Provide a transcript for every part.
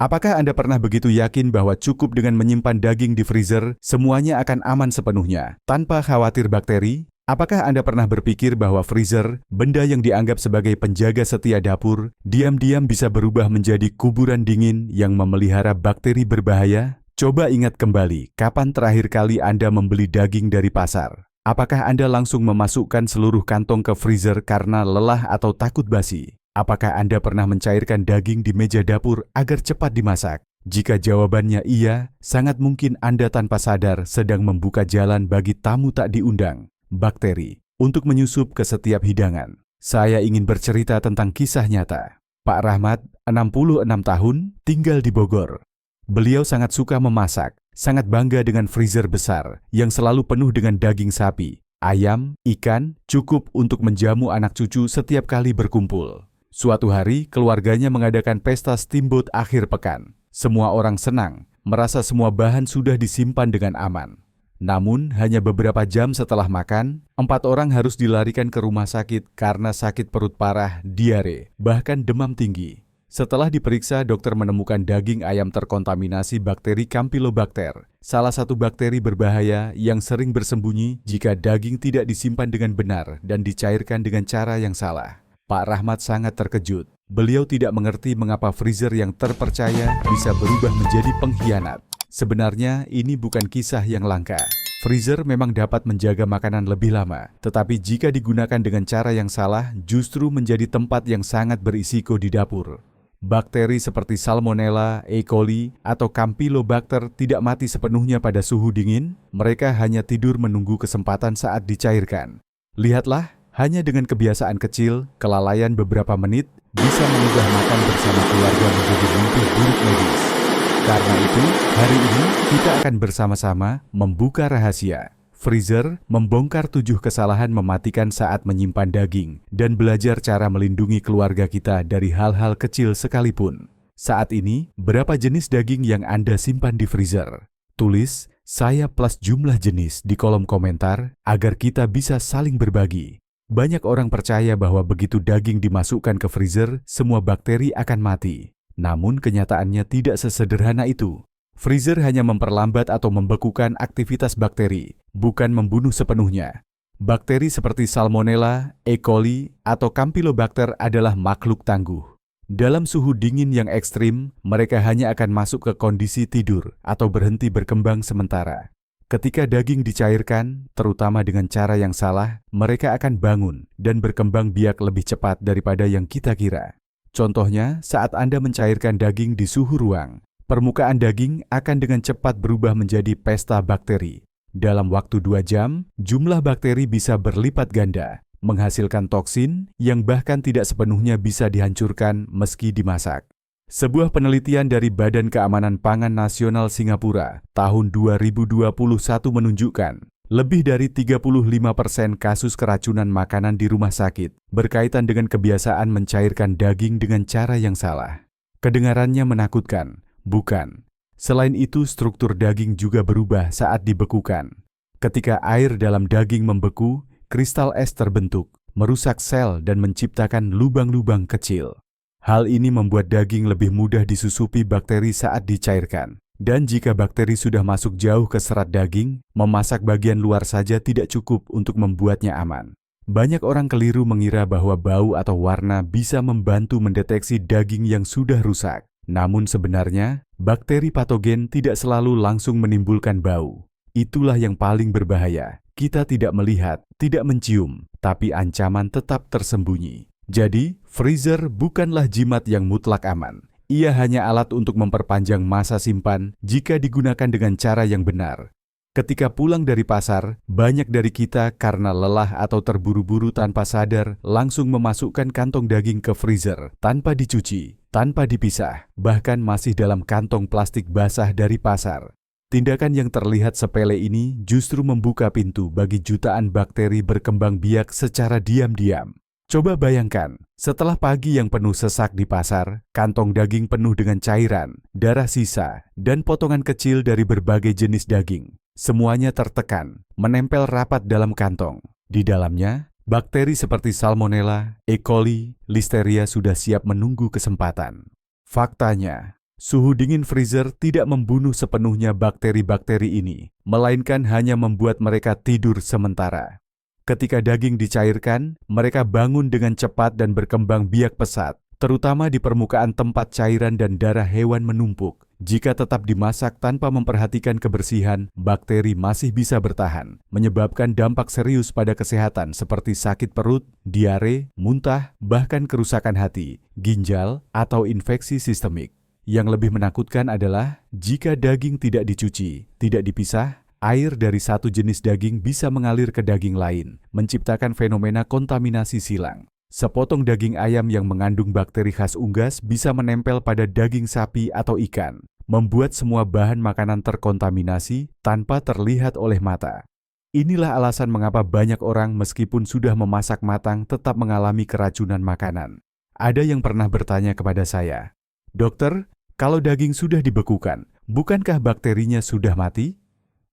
Apakah Anda pernah begitu yakin bahwa cukup dengan menyimpan daging di freezer, semuanya akan aman sepenuhnya, tanpa khawatir bakteri? Apakah Anda pernah berpikir bahwa freezer, benda yang dianggap sebagai penjaga setia dapur, diam-diam bisa berubah menjadi kuburan dingin yang memelihara bakteri berbahaya? Coba ingat kembali, kapan terakhir kali Anda membeli daging dari pasar? Apakah Anda langsung memasukkan seluruh kantong ke freezer karena lelah atau takut basi? Apakah Anda pernah mencairkan daging di meja dapur agar cepat dimasak? Jika jawabannya iya, sangat mungkin Anda tanpa sadar sedang membuka jalan bagi tamu tak diundang, bakteri, untuk menyusup ke setiap hidangan. Saya ingin bercerita tentang kisah nyata. Pak Rahmat, 66 tahun, tinggal di Bogor. Beliau sangat suka memasak, sangat bangga dengan freezer besar yang selalu penuh dengan daging sapi, ayam, ikan, cukup untuk menjamu anak cucu setiap kali berkumpul. Suatu hari, keluarganya mengadakan pesta steamboat akhir pekan. Semua orang senang, merasa semua bahan sudah disimpan dengan aman. Namun, hanya beberapa jam setelah makan, 4 orang harus dilarikan ke rumah sakit karena sakit perut parah, diare, bahkan demam tinggi. Setelah diperiksa, dokter menemukan daging ayam terkontaminasi bakteri Campylobacter, salah satu bakteri berbahaya yang sering bersembunyi jika daging tidak disimpan dengan benar dan dicairkan dengan cara yang salah. Pak Rahmat sangat terkejut. Beliau tidak mengerti mengapa freezer yang terpercaya bisa berubah menjadi pengkhianat. Sebenarnya ini bukan kisah yang langka. Freezer memang dapat menjaga makanan lebih lama, tetapi jika digunakan dengan cara yang salah, justru menjadi tempat yang sangat berisiko di dapur. Bakteri seperti Salmonella, E. coli, atau Campylobacter tidak mati sepenuhnya pada suhu dingin, mereka hanya tidur menunggu kesempatan saat dicairkan. Lihatlah, hanya dengan kebiasaan kecil, kelalaian beberapa menit, bisa mengubah makan bersama keluarga menjadi mimpi buruk medis. Karena itu, hari ini kita akan bersama-sama membuka rahasia. Freezer membongkar 7 kesalahan mematikan saat menyimpan daging dan belajar cara melindungi keluarga kita dari hal-hal kecil sekalipun. Saat ini, berapa jenis daging yang Anda simpan di freezer? Tulis saya plus jumlah jenis di kolom komentar agar kita bisa saling berbagi. Banyak orang percaya bahwa begitu daging dimasukkan ke freezer, semua bakteri akan mati. Namun kenyataannya tidak sesederhana itu. Freezer hanya memperlambat atau membekukan aktivitas bakteri, bukan membunuh sepenuhnya. Bakteri seperti Salmonella, E. coli, atau Campylobacter adalah makhluk tangguh. Dalam suhu dingin yang ekstrim, mereka hanya akan masuk ke kondisi tidur atau berhenti berkembang sementara. Ketika daging dicairkan, terutama dengan cara yang salah, mereka akan bangun dan berkembang biak lebih cepat daripada yang kita kira. Contohnya, saat Anda mencairkan daging di suhu ruang, permukaan daging akan dengan cepat berubah menjadi pesta bakteri. Dalam waktu 2 jam, jumlah bakteri bisa berlipat ganda, menghasilkan toksin yang bahkan tidak sepenuhnya bisa dihancurkan meski dimasak. Sebuah penelitian dari Badan Keamanan Pangan Nasional Singapura tahun 2021 menunjukkan lebih dari 35% kasus keracunan makanan di rumah sakit berkaitan dengan kebiasaan mencairkan daging dengan cara yang salah. Kedengarannya menakutkan, bukan? Selain itu, struktur daging juga berubah saat dibekukan. Ketika air dalam daging membeku, kristal es terbentuk, merusak sel dan menciptakan lubang-lubang kecil. Hal ini membuat daging lebih mudah disusupi bakteri saat dicairkan. Dan jika bakteri sudah masuk jauh ke serat daging, memasak bagian luar saja tidak cukup untuk membuatnya aman. Banyak orang keliru mengira bahwa bau atau warna bisa membantu mendeteksi daging yang sudah rusak. Namun sebenarnya, bakteri patogen tidak selalu langsung menimbulkan bau. Itulah yang paling berbahaya. Kita tidak melihat, tidak mencium, tapi ancaman tetap tersembunyi. Jadi, freezer bukanlah jimat yang mutlak aman. Ia hanya alat untuk memperpanjang masa simpan jika digunakan dengan cara yang benar. Ketika pulang dari pasar, banyak dari kita karena lelah atau terburu-buru tanpa sadar langsung memasukkan kantong daging ke freezer tanpa dicuci, tanpa dipisah, bahkan masih dalam kantong plastik basah dari pasar. Tindakan yang terlihat sepele ini justru membuka pintu bagi jutaan bakteri berkembang biak secara diam-diam. Coba bayangkan, setelah pagi yang penuh sesak di pasar, kantong daging penuh dengan cairan, darah sisa, dan potongan kecil dari berbagai jenis daging. Semuanya tertekan, menempel rapat dalam kantong. Di dalamnya, bakteri seperti Salmonella, E. coli, Listeria sudah siap menunggu kesempatan. Faktanya, Suhu dingin freezer tidak membunuh sepenuhnya bakteri-bakteri ini, melainkan hanya membuat mereka tidur sementara. Ketika daging dicairkan, mereka bangun dengan cepat dan berkembang biak pesat, terutama di permukaan tempat cairan dan darah hewan menumpuk. Jika tetap dimasak tanpa memperhatikan kebersihan, bakteri masih bisa bertahan, menyebabkan dampak serius pada kesehatan seperti sakit perut, diare, muntah, bahkan kerusakan hati, ginjal, atau infeksi sistemik. Yang lebih menakutkan adalah jika daging tidak dicuci, tidak dipisah, air dari satu jenis daging bisa mengalir ke daging lain, menciptakan fenomena kontaminasi silang. Sepotong daging ayam yang mengandung bakteri khas unggas bisa menempel pada daging sapi atau ikan, membuat semua bahan makanan terkontaminasi tanpa terlihat oleh mata. Inilah alasan mengapa banyak orang meskipun sudah memasak matang tetap mengalami keracunan makanan. Ada yang pernah bertanya kepada saya, "Dokter, kalau daging sudah dibekukan, bukankah bakterinya sudah mati?"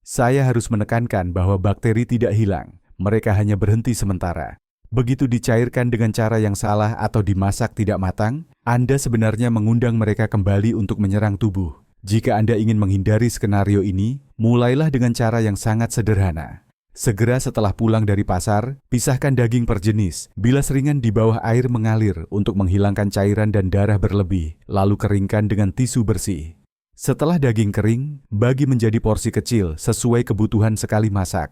Saya harus menekankan bahwa bakteri tidak hilang, mereka hanya berhenti sementara. Begitu dicairkan dengan cara yang salah atau dimasak tidak matang, Anda sebenarnya mengundang mereka kembali untuk menyerang tubuh. Jika Anda ingin menghindari skenario ini, mulailah dengan cara yang sangat sederhana. Segera setelah pulang dari pasar, pisahkan daging per jenis, bilas ringan di bawah air mengalir untuk menghilangkan cairan dan darah berlebih, lalu keringkan dengan tisu bersih. Setelah daging kering, bagi menjadi porsi kecil sesuai kebutuhan sekali masak.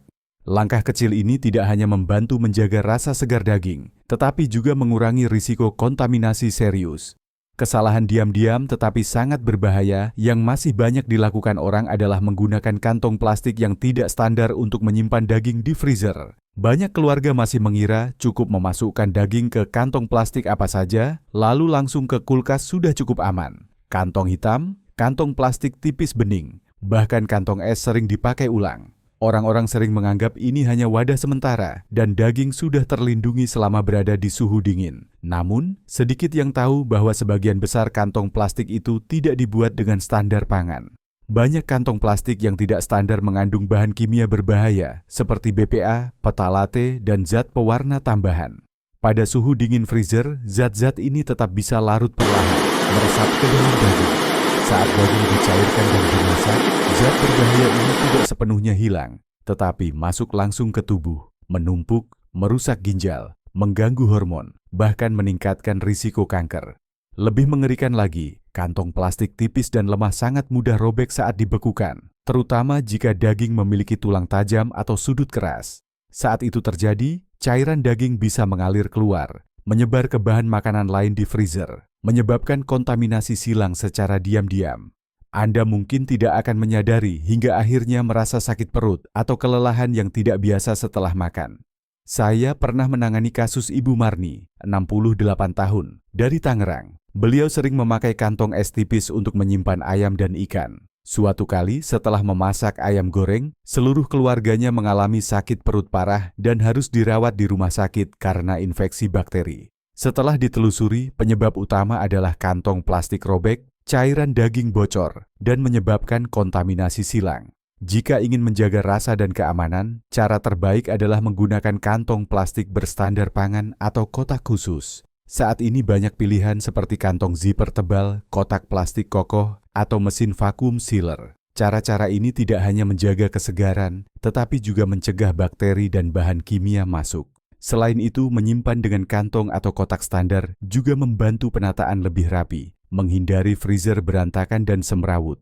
Langkah kecil ini tidak hanya membantu menjaga rasa segar daging, tetapi juga mengurangi risiko kontaminasi serius. Kesalahan diam-diam tetapi sangat berbahaya yang masih banyak dilakukan orang adalah menggunakan kantong plastik yang tidak standar untuk menyimpan daging di freezer. Banyak keluarga masih mengira cukup memasukkan daging ke kantong plastik apa saja, lalu langsung ke kulkas sudah cukup aman. Kantong hitam, kantong plastik tipis bening, bahkan kantong es sering dipakai ulang. Orang-orang sering menganggap ini hanya wadah sementara dan daging sudah terlindungi selama berada di suhu dingin. Namun, sedikit yang tahu bahwa sebagian besar kantong plastik itu tidak dibuat dengan standar pangan. Banyak kantong plastik yang tidak standar mengandung bahan kimia berbahaya seperti BPA, petalate, dan zat pewarna tambahan. Pada suhu dingin freezer, zat-zat ini tetap bisa larut perlahan, meresap ke dalam daging. Saat daging dicairkan dan dimasak, zat berbahaya ini tidak sepenuhnya hilang, tetapi masuk langsung ke tubuh, menumpuk, merusak ginjal, mengganggu hormon, bahkan meningkatkan risiko kanker. Lebih mengerikan lagi, kantong plastik tipis dan lemah sangat mudah robek saat dibekukan, terutama jika daging memiliki tulang tajam atau sudut keras. Saat itu terjadi, cairan daging bisa mengalir keluar, menyebar ke bahan makanan lain di freezer, menyebabkan kontaminasi silang secara diam-diam. Anda mungkin tidak akan menyadari hingga akhirnya merasa sakit perut atau kelelahan yang tidak biasa setelah makan. Saya pernah menangani kasus Ibu Marni, 68 tahun, dari Tangerang. Beliau sering memakai kantong es tipis untuk menyimpan ayam dan ikan. Suatu kali setelah memasak ayam goreng, seluruh keluarganya mengalami sakit perut parah dan harus dirawat di rumah sakit karena infeksi bakteri. Setelah ditelusuri, penyebab utama adalah kantong plastik robek, cairan daging bocor, dan menyebabkan kontaminasi silang. Jika ingin menjaga rasa dan keamanan, cara terbaik adalah menggunakan kantong plastik berstandar pangan atau kotak khusus. Saat ini banyak pilihan seperti kantong zipper tebal, kotak plastik kokoh, atau mesin vacuum sealer. Cara-cara ini tidak hanya menjaga kesegaran, tetapi juga mencegah bakteri dan bahan kimia masuk. Selain itu, menyimpan dengan kantong atau kotak standar juga membantu penataan lebih rapi, menghindari freezer berantakan dan semrawut.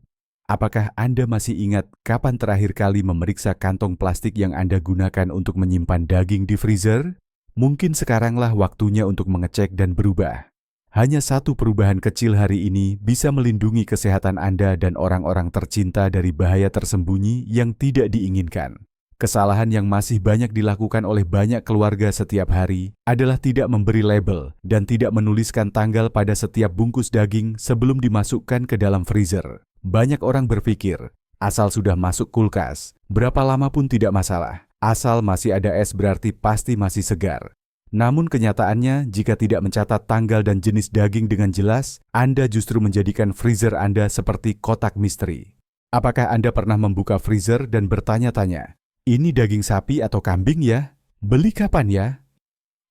Apakah Anda masih ingat kapan terakhir kali memeriksa kantong plastik yang Anda gunakan untuk menyimpan daging di freezer? Mungkin sekaranglah waktunya untuk mengecek dan berubah. Hanya satu perubahan kecil hari ini bisa melindungi kesehatan Anda dan orang-orang tercinta dari bahaya tersembunyi yang tidak diinginkan. Kesalahan yang masih banyak dilakukan oleh banyak keluarga setiap hari adalah tidak memberi label dan tidak menuliskan tanggal pada setiap bungkus daging sebelum dimasukkan ke dalam freezer. Banyak orang berpikir, asal sudah masuk kulkas, berapa lama pun tidak masalah. Asal masih ada es berarti pasti masih segar. Namun kenyataannya, jika tidak mencatat tanggal dan jenis daging dengan jelas, Anda justru menjadikan freezer Anda seperti kotak misteri. Apakah Anda pernah membuka freezer dan bertanya-tanya, ini daging sapi atau kambing ya? Beli kapan ya?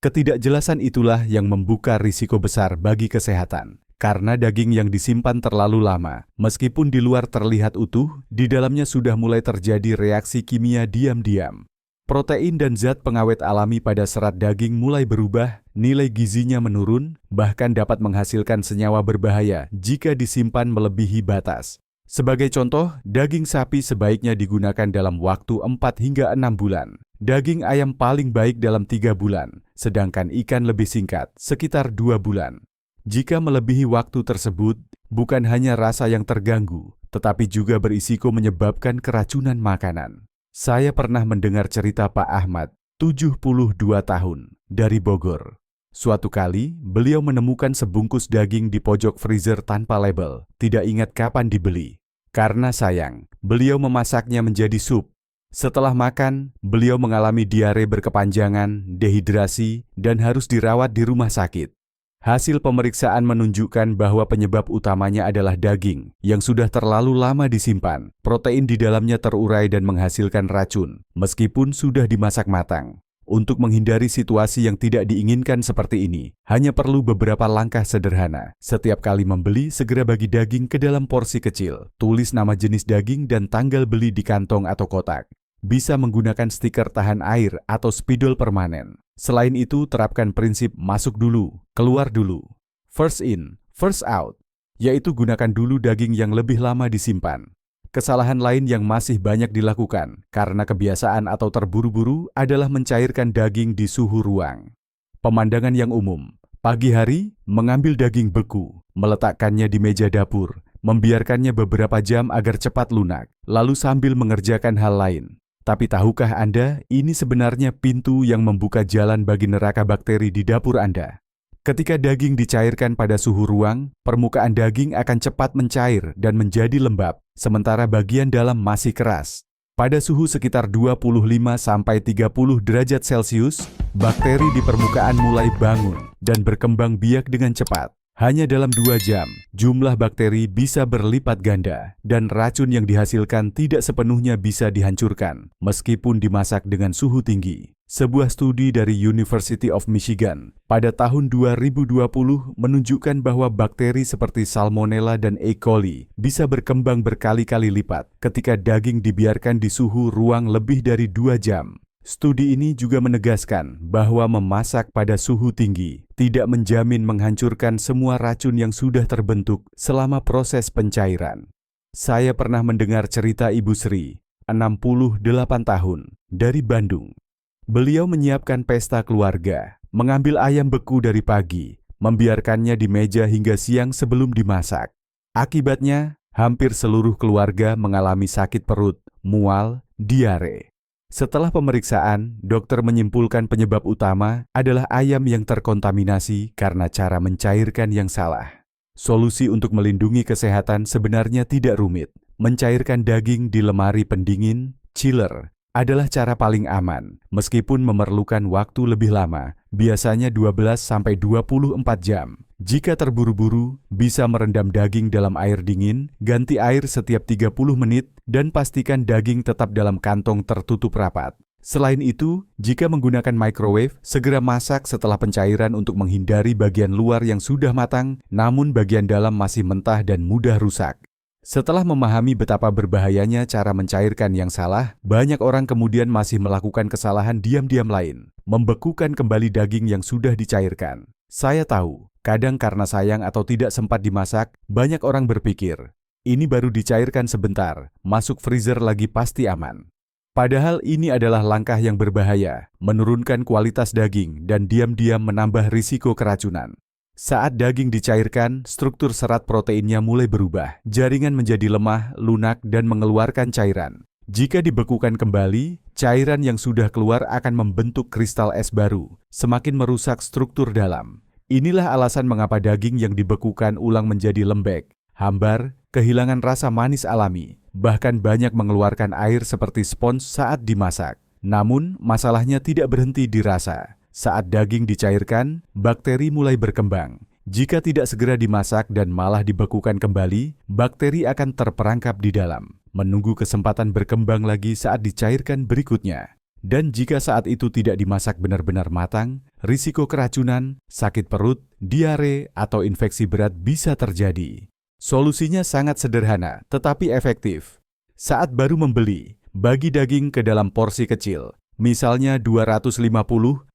Ketidakjelasan itulah yang membuka risiko besar bagi kesehatan. Karena daging yang disimpan terlalu lama, meskipun di luar terlihat utuh, di dalamnya sudah mulai terjadi reaksi kimia diam-diam. Protein dan zat pengawet alami pada serat daging mulai berubah, nilai gizinya menurun, bahkan dapat menghasilkan senyawa berbahaya jika disimpan melebihi batas. Sebagai contoh, daging sapi sebaiknya digunakan dalam waktu 4 hingga 6 bulan. Daging ayam paling baik dalam 3 bulan, sedangkan ikan lebih singkat, sekitar 2 bulan. Jika melebihi waktu tersebut, bukan hanya rasa yang terganggu, tetapi juga berisiko menyebabkan keracunan makanan. Saya pernah mendengar cerita Pak Ahmad, 72 tahun, dari Bogor. Suatu kali, beliau menemukan sebungkus daging di pojok freezer tanpa label, tidak ingat kapan dibeli. Karena sayang, beliau memasaknya menjadi sup. Setelah makan, beliau mengalami diare berkepanjangan, dehidrasi, dan harus dirawat di rumah sakit. Hasil pemeriksaan menunjukkan bahwa penyebab utamanya adalah daging yang sudah terlalu lama disimpan. Protein di dalamnya terurai dan menghasilkan racun, meskipun sudah dimasak matang. Untuk menghindari situasi yang tidak diinginkan seperti ini, hanya perlu beberapa langkah sederhana. Setiap kali membeli, segera bagi daging ke dalam porsi kecil. Tulis nama jenis daging dan tanggal beli di kantong atau kotak. Bisa menggunakan stiker tahan air atau spidol permanen. Selain itu, terapkan prinsip masuk dulu, keluar dulu. First in, first out, yaitu gunakan dulu daging yang lebih lama disimpan. Kesalahan lain yang masih banyak dilakukan karena kebiasaan atau terburu-buru adalah mencairkan daging di suhu ruang. Pemandangan yang umum, pagi hari mengambil daging beku, meletakkannya di meja dapur, membiarkannya beberapa jam agar cepat lunak, lalu sambil mengerjakan hal lain. Tapi tahukah Anda, ini sebenarnya pintu yang membuka jalan bagi neraka bakteri di dapur Anda. Ketika daging dicairkan pada suhu ruang, permukaan daging akan cepat mencair dan menjadi lembab, sementara bagian dalam masih keras. Pada suhu sekitar 25–30 derajat Celcius, bakteri di permukaan mulai bangun dan berkembang biak dengan cepat. Hanya dalam 2 jam, jumlah bakteri bisa berlipat ganda dan racun yang dihasilkan tidak sepenuhnya bisa dihancurkan meskipun dimasak dengan suhu tinggi. Sebuah studi dari University of Michigan pada tahun 2020 menunjukkan bahwa bakteri seperti Salmonella dan E. coli bisa berkembang berkali-kali lipat ketika daging dibiarkan di suhu ruang lebih dari 2 jam. Studi ini juga menegaskan bahwa memasak pada suhu tinggi tidak menjamin menghancurkan semua racun yang sudah terbentuk selama proses pencairan. Saya pernah mendengar cerita Ibu Sri, 68 tahun, dari Bandung. Beliau menyiapkan pesta keluarga, mengambil ayam beku dari pagi, membiarkannya di meja hingga siang sebelum dimasak. Akibatnya, hampir seluruh keluarga mengalami sakit perut, mual, diare. Setelah pemeriksaan, dokter menyimpulkan penyebab utama adalah ayam yang terkontaminasi karena cara mencairkan yang salah. Solusi untuk melindungi kesehatan sebenarnya tidak rumit. Mencairkan daging di lemari pendingin, chiller, adalah cara paling aman, meskipun memerlukan waktu lebih lama, biasanya 12–24 jam. Jika terburu-buru, bisa merendam daging dalam air dingin, ganti air setiap 30 menit, dan pastikan daging tetap dalam kantong tertutup rapat. Selain itu, jika menggunakan microwave, segera masak setelah pencairan untuk menghindari bagian luar yang sudah matang, namun bagian dalam masih mentah dan mudah rusak. Setelah memahami betapa berbahayanya cara mencairkan yang salah, banyak orang kemudian masih melakukan kesalahan diam-diam lain, membekukan kembali daging yang sudah dicairkan. Saya tahu, kadang karena sayang atau tidak sempat dimasak, banyak orang berpikir, ini baru dicairkan sebentar, masuk freezer lagi pasti aman. Padahal ini adalah langkah yang berbahaya, menurunkan kualitas daging dan diam-diam menambah risiko keracunan. Saat daging dicairkan, struktur serat proteinnya mulai berubah. Jaringan menjadi lemah, lunak, dan mengeluarkan cairan. Jika dibekukan kembali, cairan yang sudah keluar akan membentuk kristal es baru, semakin merusak struktur dalam. Inilah alasan mengapa daging yang dibekukan ulang menjadi lembek, hambar, kehilangan rasa manis alami, bahkan banyak mengeluarkan air seperti spons saat dimasak. Namun, masalahnya tidak berhenti di rasa. Saat daging dicairkan, bakteri mulai berkembang. Jika tidak segera dimasak dan malah dibekukan kembali, bakteri akan terperangkap di dalam, menunggu kesempatan berkembang lagi saat dicairkan berikutnya. Dan jika saat itu tidak dimasak benar-benar matang, risiko keracunan, sakit perut, diare, atau infeksi berat bisa terjadi. Solusinya sangat sederhana, tetapi efektif. Saat baru membeli, bagi daging ke dalam porsi kecil, misalnya 250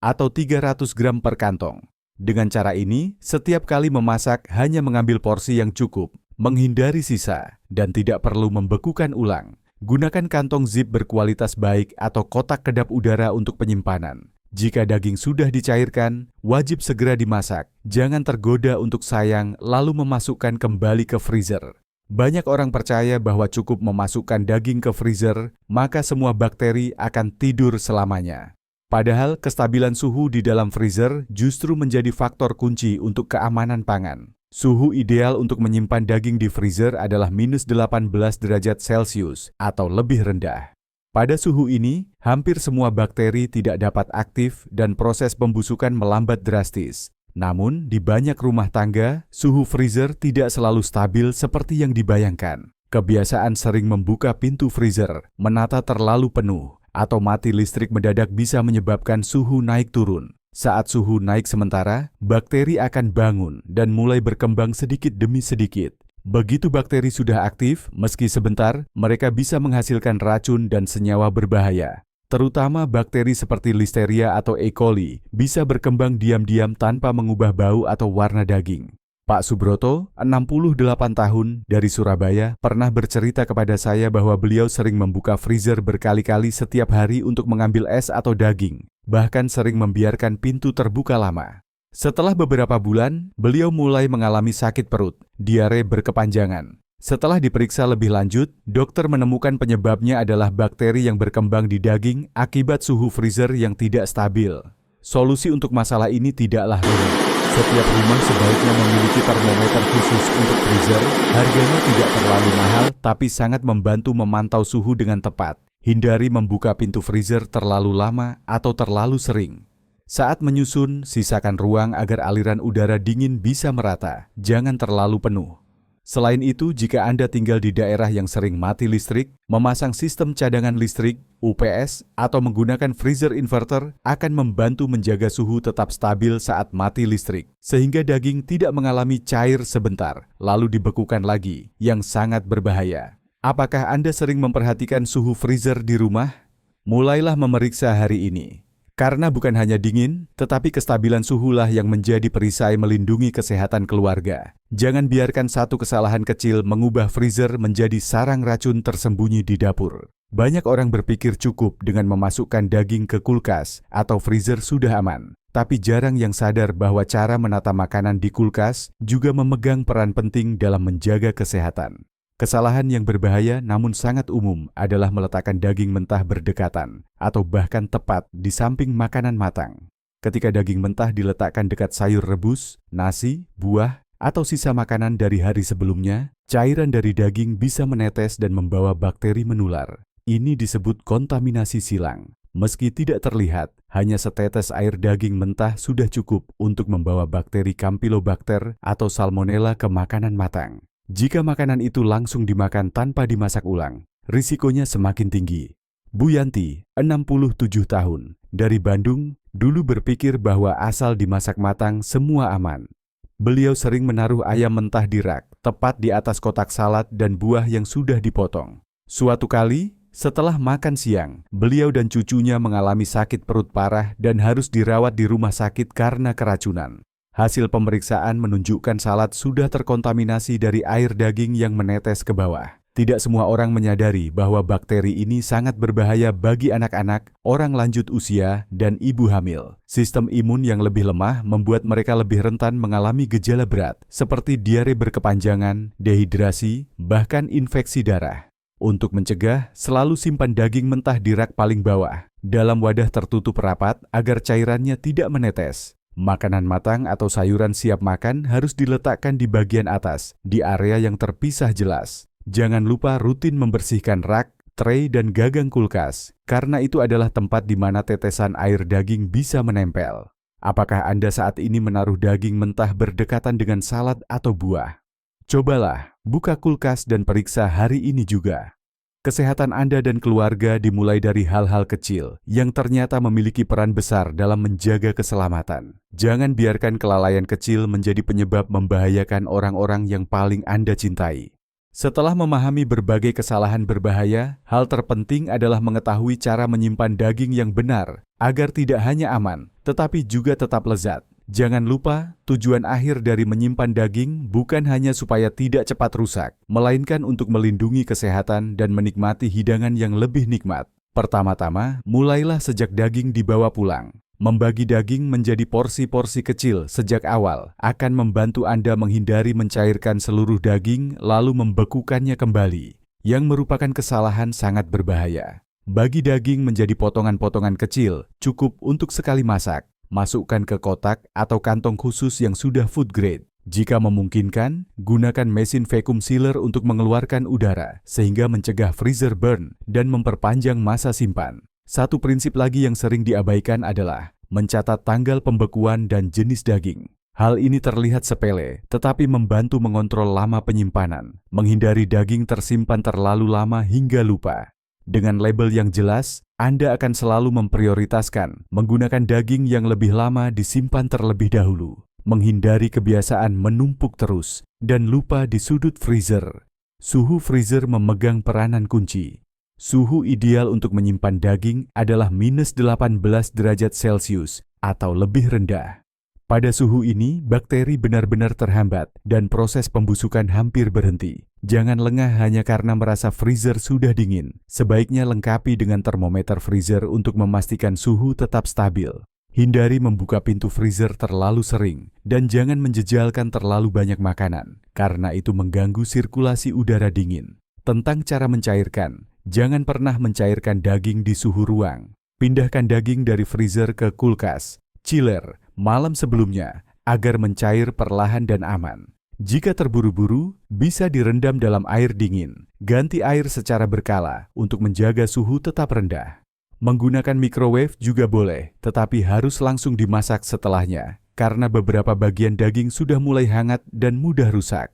atau 300 gram per kantong. Dengan cara ini, setiap kali memasak hanya mengambil porsi yang cukup, menghindari sisa, dan tidak perlu membekukan ulang. Gunakan kantong zip berkualitas baik atau kotak kedap udara untuk penyimpanan. Jika daging sudah dicairkan, wajib segera dimasak. Jangan tergoda untuk sayang lalu memasukkan kembali ke freezer. Banyak orang percaya bahwa cukup memasukkan daging ke freezer, maka semua bakteri akan tidur selamanya. Padahal kestabilan suhu di dalam freezer justru menjadi faktor kunci untuk keamanan pangan. Suhu ideal untuk menyimpan daging di freezer adalah minus 18 derajat Celcius atau lebih rendah. Pada suhu ini, hampir semua bakteri tidak dapat aktif dan proses pembusukan melambat drastis. Namun, di banyak rumah tangga, suhu freezer tidak selalu stabil seperti yang dibayangkan. Kebiasaan sering membuka pintu freezer, menata terlalu penuh, atau mati listrik mendadak bisa menyebabkan suhu naik turun. Saat suhu naik sementara, bakteri akan bangun dan mulai berkembang sedikit demi sedikit. Begitu bakteri sudah aktif, meski sebentar, mereka bisa menghasilkan racun dan senyawa berbahaya. Terutama bakteri seperti Listeria atau E. coli bisa berkembang diam-diam tanpa mengubah bau atau warna daging. Pak Subroto, 68 tahun, dari Surabaya, pernah bercerita kepada saya bahwa beliau sering membuka freezer berkali-kali setiap hari untuk mengambil es atau daging, bahkan sering membiarkan pintu terbuka lama. Setelah beberapa bulan, beliau mulai mengalami sakit perut, diare berkepanjangan. Setelah diperiksa lebih lanjut, dokter menemukan penyebabnya adalah bakteri yang berkembang di daging akibat suhu freezer yang tidak stabil. Solusi untuk masalah ini tidaklah rumit. Setiap rumah sebaiknya memiliki termometer khusus untuk freezer. Harganya tidak terlalu mahal, tapi sangat membantu memantau suhu dengan tepat. Hindari membuka pintu freezer terlalu lama atau terlalu sering. Saat menyusun, sisakan ruang agar aliran udara dingin bisa merata. Jangan terlalu penuh. Selain itu, jika Anda tinggal di daerah yang sering mati listrik, memasang sistem cadangan listrik, UPS, atau menggunakan freezer inverter akan membantu menjaga suhu tetap stabil saat mati listrik, sehingga daging tidak mengalami cair sebentar, lalu dibekukan lagi, yang sangat berbahaya. Apakah Anda sering memperhatikan suhu freezer di rumah? Mulailah memeriksa hari ini. Karena bukan hanya dingin, tetapi kestabilan suhulah yang menjadi perisai melindungi kesehatan keluarga. Jangan biarkan satu kesalahan kecil mengubah freezer menjadi sarang racun tersembunyi di dapur. Banyak orang berpikir cukup dengan memasukkan daging ke kulkas atau freezer sudah aman. Tapi jarang yang sadar bahwa cara menata makanan di kulkas juga memegang peran penting dalam menjaga kesehatan. Kesalahan yang berbahaya namun sangat umum adalah meletakkan daging mentah berdekatan atau bahkan tepat di samping makanan matang. Ketika daging mentah diletakkan dekat sayur rebus, nasi, buah, atau sisa makanan dari hari sebelumnya, cairan dari daging bisa menetes dan membawa bakteri menular. Ini disebut kontaminasi silang. Meski tidak terlihat, hanya setetes air daging mentah sudah cukup untuk membawa bakteri Campylobacter atau Salmonella ke makanan matang. Jika makanan itu langsung dimakan tanpa dimasak ulang, risikonya semakin tinggi. Bu Yanti, 67 tahun, dari Bandung, dulu berpikir bahwa asal dimasak matang semua aman. Beliau sering menaruh ayam mentah di rak, tepat di atas kotak salad dan buah yang sudah dipotong. Suatu kali, setelah makan siang, beliau dan cucunya mengalami sakit perut parah dan harus dirawat di rumah sakit karena keracunan. Hasil pemeriksaan menunjukkan salad sudah terkontaminasi dari air daging yang menetes ke bawah. Tidak semua orang menyadari bahwa bakteri ini sangat berbahaya bagi anak-anak, orang lanjut usia, dan ibu hamil. Sistem imun yang lebih lemah membuat mereka lebih rentan mengalami gejala berat, seperti diare berkepanjangan, dehidrasi, bahkan infeksi darah. Untuk mencegah, selalu simpan daging mentah di rak paling bawah, dalam wadah tertutup rapat agar cairannya tidak menetes. Makanan matang atau sayuran siap makan harus diletakkan di bagian atas, di area yang terpisah jelas. Jangan lupa rutin membersihkan rak, tray, dan gagang kulkas, karena itu adalah tempat di mana tetesan air daging bisa menempel. Apakah Anda saat ini menaruh daging mentah berdekatan dengan salad atau buah? Cobalah, buka kulkas dan periksa hari ini juga. Kesehatan Anda dan keluarga dimulai dari hal-hal kecil yang ternyata memiliki peran besar dalam menjaga keselamatan. Jangan biarkan kelalaian kecil menjadi penyebab membahayakan orang-orang yang paling Anda cintai. Setelah memahami berbagai kesalahan berbahaya, hal terpenting adalah mengetahui cara menyimpan daging yang benar agar tidak hanya aman, tetapi juga tetap lezat. Jangan lupa, tujuan akhir dari menyimpan daging bukan hanya supaya tidak cepat rusak, melainkan untuk melindungi kesehatan dan menikmati hidangan yang lebih nikmat. Pertama-tama, mulailah sejak daging dibawa pulang. Membagi daging menjadi porsi-porsi kecil sejak awal akan membantu Anda menghindari mencairkan seluruh daging lalu membekukannya kembali, yang merupakan kesalahan sangat berbahaya. Bagi daging menjadi potongan-potongan kecil, cukup untuk sekali masak. Masukkan ke kotak atau kantong khusus yang sudah food grade. Jika memungkinkan, gunakan mesin vacuum sealer untuk mengeluarkan udara, sehingga mencegah freezer burn dan memperpanjang masa simpan. Satu prinsip lagi yang sering diabaikan adalah mencatat tanggal pembekuan dan jenis daging. Hal ini terlihat sepele, tetapi membantu mengontrol lama penyimpanan, menghindari daging tersimpan terlalu lama hingga lupa. Dengan label yang jelas, Anda akan selalu memprioritaskan menggunakan daging yang lebih lama disimpan terlebih dahulu, menghindari kebiasaan menumpuk terus, dan lupa di sudut freezer. Suhu freezer memegang peranan kunci. Suhu ideal untuk menyimpan daging adalah minus 18 derajat Celcius atau lebih rendah. Pada suhu ini, bakteri benar-benar terhambat dan proses pembusukan hampir berhenti. Jangan lengah hanya karena merasa freezer sudah dingin. Sebaiknya lengkapi dengan termometer freezer untuk memastikan suhu tetap stabil. Hindari membuka pintu freezer terlalu sering dan jangan menjejalkan terlalu banyak makanan, karena itu mengganggu sirkulasi udara dingin. Tentang cara mencairkan, jangan pernah mencairkan daging di suhu ruang. Pindahkan daging dari freezer ke kulkas, chiller, malam sebelumnya, agar mencair perlahan dan aman. Jika terburu-buru, bisa direndam dalam air dingin. Ganti air secara berkala untuk menjaga suhu tetap rendah. Menggunakan microwave juga boleh, tetapi harus langsung dimasak setelahnya, karena beberapa bagian daging sudah mulai hangat dan mudah rusak.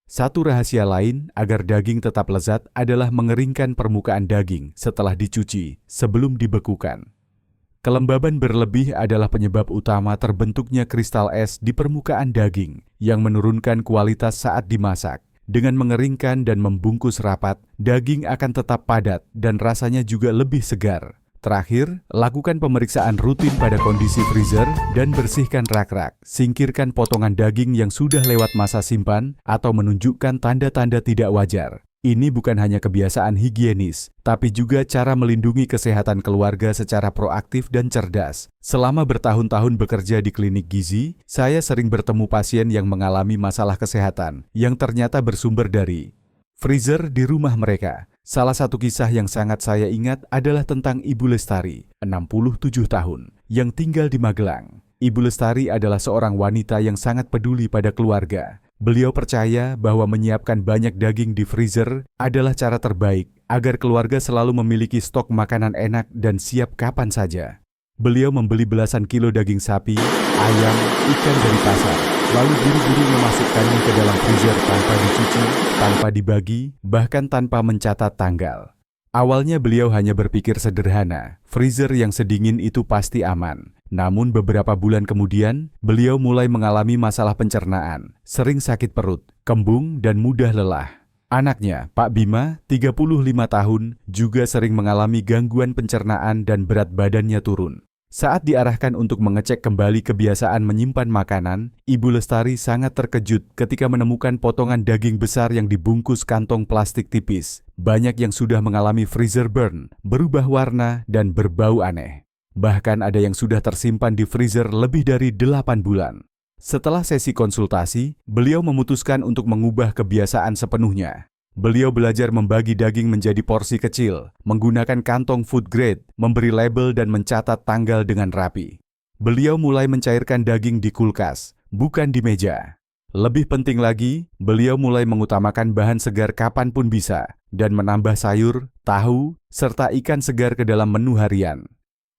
Satu rahasia lain agar daging tetap lezat adalah mengeringkan permukaan daging setelah dicuci sebelum dibekukan. Kelembaban berlebih adalah penyebab utama terbentuknya kristal es di permukaan daging yang menurunkan kualitas saat dimasak. Dengan mengeringkan dan membungkus rapat, daging akan tetap padat dan rasanya juga lebih segar. Terakhir, lakukan pemeriksaan rutin pada kondisi freezer dan bersihkan rak-rak. Singkirkan potongan daging yang sudah lewat masa simpan atau menunjukkan tanda-tanda tidak wajar. Ini bukan hanya kebiasaan higienis, tapi juga cara melindungi kesehatan keluarga secara proaktif dan cerdas. Selama bertahun-tahun bekerja di klinik gizi, saya sering bertemu pasien yang mengalami masalah kesehatan yang ternyata bersumber dari freezer di rumah mereka. Salah satu kisah yang sangat saya ingat adalah tentang Ibu Lestari, 67 tahun, yang tinggal di Magelang. Ibu Lestari adalah seorang wanita yang sangat peduli pada keluarga. Beliau percaya bahwa menyiapkan banyak daging di freezer adalah cara terbaik agar keluarga selalu memiliki stok makanan enak dan siap kapan saja. Beliau membeli belasan kilo daging sapi, ayam, ikan dari pasar, lalu buru-buru memasukkannya ke dalam freezer tanpa dicuci, tanpa dibagi, bahkan tanpa mencatat tanggal. Awalnya beliau hanya berpikir sederhana, freezer yang sedingin itu pasti aman. Namun beberapa bulan kemudian, beliau mulai mengalami masalah pencernaan, sering sakit perut, kembung, dan mudah lelah. Anaknya, Pak Bima, 35 tahun, juga sering mengalami gangguan pencernaan dan berat badannya turun. Saat diarahkan untuk mengecek kembali kebiasaan menyimpan makanan, Ibu Lestari sangat terkejut ketika menemukan potongan daging besar yang dibungkus kantong plastik tipis. Banyak yang sudah mengalami freezer burn, berubah warna, dan berbau aneh. Bahkan ada yang sudah tersimpan di freezer lebih dari 8 bulan. Setelah sesi konsultasi, beliau memutuskan untuk mengubah kebiasaan sepenuhnya. Beliau belajar membagi daging menjadi porsi kecil, menggunakan kantong food grade, memberi label dan mencatat tanggal dengan rapi. Beliau mulai mencairkan daging di kulkas, bukan di meja. Lebih penting lagi, beliau mulai mengutamakan bahan segar kapanpun bisa, dan menambah sayur, tahu, serta ikan segar ke dalam menu harian.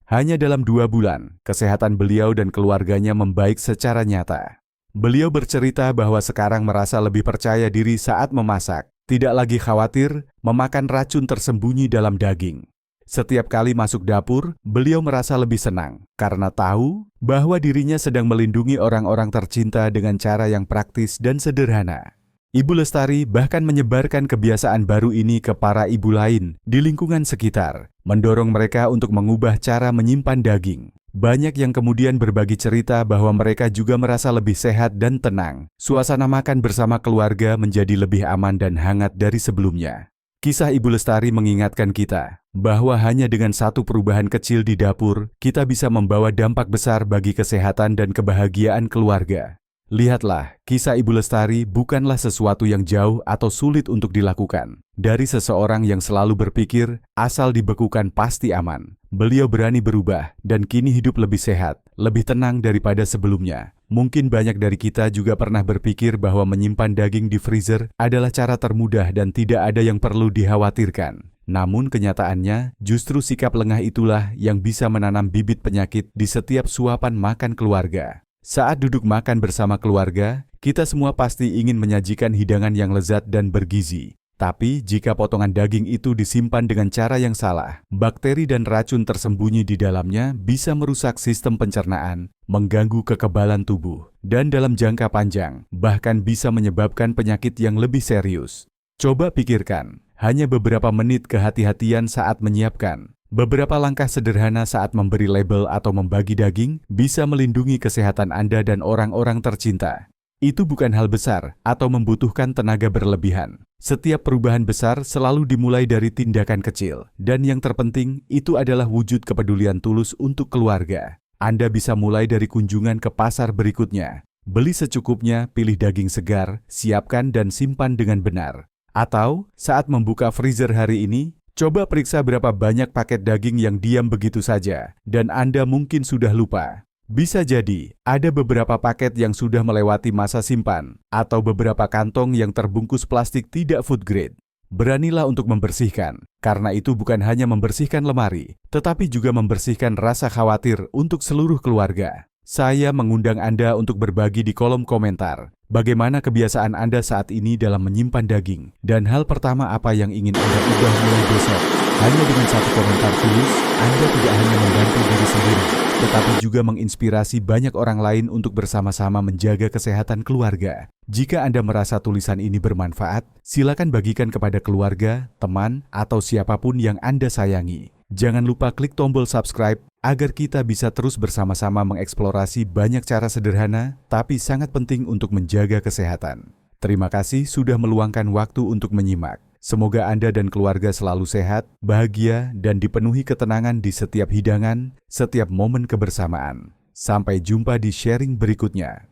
Hanya dalam 2 bulan, kesehatan beliau dan keluarganya membaik secara nyata. Beliau bercerita bahwa sekarang merasa lebih percaya diri saat memasak, Tidak lagi khawatir memakan racun tersembunyi dalam daging. Setiap kali masuk dapur, beliau merasa lebih senang karena tahu bahwa dirinya sedang melindungi orang-orang tercinta dengan cara yang praktis dan sederhana. Ibu Lestari bahkan menyebarkan kebiasaan baru ini ke para ibu lain di lingkungan sekitar, mendorong mereka untuk mengubah cara menyimpan daging. Banyak yang kemudian berbagi cerita bahwa mereka juga merasa lebih sehat dan tenang. Suasana makan bersama keluarga menjadi lebih aman dan hangat dari sebelumnya. Kisah Ibu Lestari mengingatkan kita bahwa hanya dengan satu perubahan kecil di dapur, kita bisa membawa dampak besar bagi kesehatan dan kebahagiaan keluarga. Lihatlah, kisah Ibu Lestari bukanlah sesuatu yang jauh atau sulit untuk dilakukan. Dari seseorang yang selalu berpikir, asal dibekukan pasti aman. Beliau berani berubah dan kini hidup lebih sehat, lebih tenang daripada sebelumnya. Mungkin banyak dari kita juga pernah berpikir bahwa menyimpan daging di freezer adalah cara termudah dan tidak ada yang perlu dikhawatirkan. Namun kenyataannya, justru sikap lengah itulah yang bisa menanam bibit penyakit di setiap suapan makan keluarga. Saat duduk makan bersama keluarga, kita semua pasti ingin menyajikan hidangan yang lezat dan bergizi. Tapi jika potongan daging itu disimpan dengan cara yang salah, bakteri dan racun tersembunyi di dalamnya bisa merusak sistem pencernaan, mengganggu kekebalan tubuh, dan dalam jangka panjang bahkan bisa menyebabkan penyakit yang lebih serius. Coba pikirkan, hanya beberapa menit kehati-hatian saat menyiapkan. Beberapa langkah sederhana saat memberi label atau membagi daging bisa melindungi kesehatan Anda dan orang-orang tercinta. Itu bukan hal besar atau membutuhkan tenaga berlebihan. Setiap perubahan besar selalu dimulai dari tindakan kecil, dan yang terpenting itu adalah wujud kepedulian tulus untuk keluarga. Anda bisa mulai dari kunjungan ke pasar berikutnya. Beli secukupnya, pilih daging segar, siapkan dan simpan dengan benar. Atau saat membuka freezer hari ini, coba periksa berapa banyak paket daging yang diam begitu saja, dan Anda mungkin sudah lupa. Bisa jadi, ada beberapa paket yang sudah melewati masa simpan, atau beberapa kantong yang terbungkus plastik tidak food grade. Beranilah untuk membersihkan, karena itu bukan hanya membersihkan lemari, tetapi juga membersihkan rasa khawatir untuk seluruh keluarga. Saya mengundang Anda untuk berbagi di kolom komentar. Bagaimana kebiasaan Anda saat ini dalam menyimpan daging? Dan hal pertama apa yang ingin Anda ubah mulai besok? Hanya dengan satu komentar tulis, Anda tidak hanya membantu diri sendiri, tetapi juga menginspirasi banyak orang lain untuk bersama-sama menjaga kesehatan keluarga. Jika Anda merasa tulisan ini bermanfaat, silakan bagikan kepada keluarga, teman, atau siapapun yang Anda sayangi. Jangan lupa klik tombol subscribe agar kita bisa terus bersama-sama mengeksplorasi banyak cara sederhana tapi sangat penting untuk menjaga kesehatan. Terima kasih sudah meluangkan waktu untuk menyimak. Semoga Anda dan keluarga selalu sehat, bahagia, dan dipenuhi ketenangan di setiap hidangan, setiap momen kebersamaan. Sampai jumpa di sharing berikutnya.